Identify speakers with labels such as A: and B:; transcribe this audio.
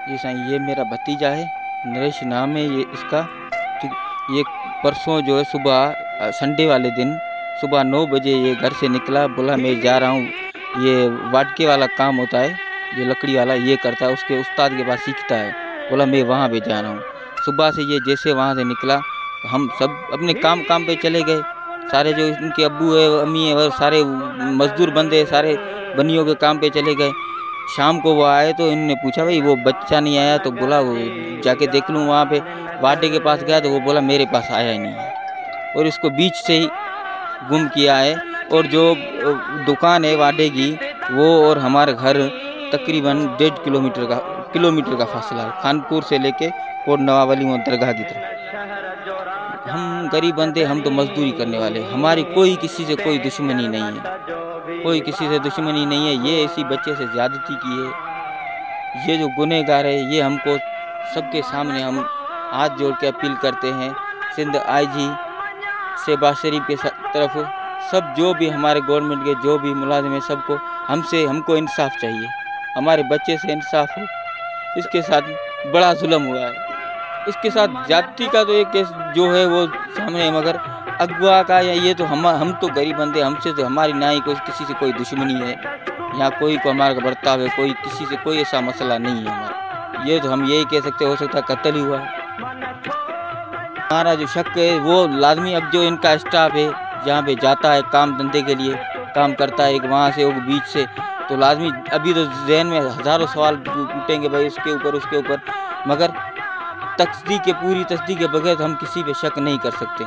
A: जी साईं, ये मेरा भतीजा है, नरेश नाम है ये इसका। ठीक, ये परसों जो है सुबह संडे वाले दिन सुबह 9 बजे ये घर से निकला, बोला मैं जा रहा हूँ, ये वाटके वाला काम होता है, जो लकड़ी वाला ये करता है, उसके उस्ताद के पास सीखता है, बोला मैं वहाँ पे जा रहा हूँ। सुबह से ये जैसे वहाँ से निकला, हम सब अपने काम पे चले गए, सारे जो इनके अब्बू है अम्मी है और सारे मजदूर बंदे सारे बनियों के काम पे चले गए। शाम को वो आए तो इन्होंने पूछा भाई वो बच्चा नहीं आया, तो बोला वो जाके देख लूँ। वहाँ पे वाडे के पास गया तो वो बोला मेरे पास आया ही नहीं है, और इसको बीच से ही गुम किया है। और जो दुकान है वाडे की, वो और हमारे घर तकरीबन 1.5 किलोमीटर का फासला है, खानपुर से लेके कोट नवाबली में दरगाह की तरफ। हम गरीब बंदे, हम तो मजदूरी करने वाले, हमारी कोई किसी से कोई दुश्मनी नहीं है, कोई किसी से दुश्मनी नहीं है। ये इसी बच्चे से ज़्यादती की है, ये जो गुनहगार है, ये हमको सबके सामने हम हाथ जोड़ के अपील करते हैं सिंध आईजी शहबाज शरीफ के तरफ, सब जो भी हमारे गवर्नमेंट के जो भी मुलाजिम है, सबको हमको इंसाफ चाहिए, हमारे बच्चे से इंसाफ हो। इसके साथ बड़ा जुल्म हुआ है, इसके साथ जाति का तो एक केस जो है वो सामने है, मगर अगवा का या ये तो हम तो गरीब बंदे, हमसे तो हमारी ना ही कोई किसी से कोई दुश्मनी है, यहाँ कोई को हमारा बर्ताव है, कोई किसी से कोई ऐसा मसला नहीं है हमारा। ये तो हम यही कह सकते, हो सकता है कत्ल ही हुआ है। हमारा जो शक है वो लाजमी, अब जो इनका स्टाफ है जहाँ पे जाता है काम धंधे के लिए, काम करता है एक वहाँ से एक बीच से, तो लाजमी अभी तो जहन में हज़ारों सवाल उठेंगे भाई उसके ऊपर, मगर पूरी तस्दीक के बगैर हम किसी पे शक नहीं कर सकते।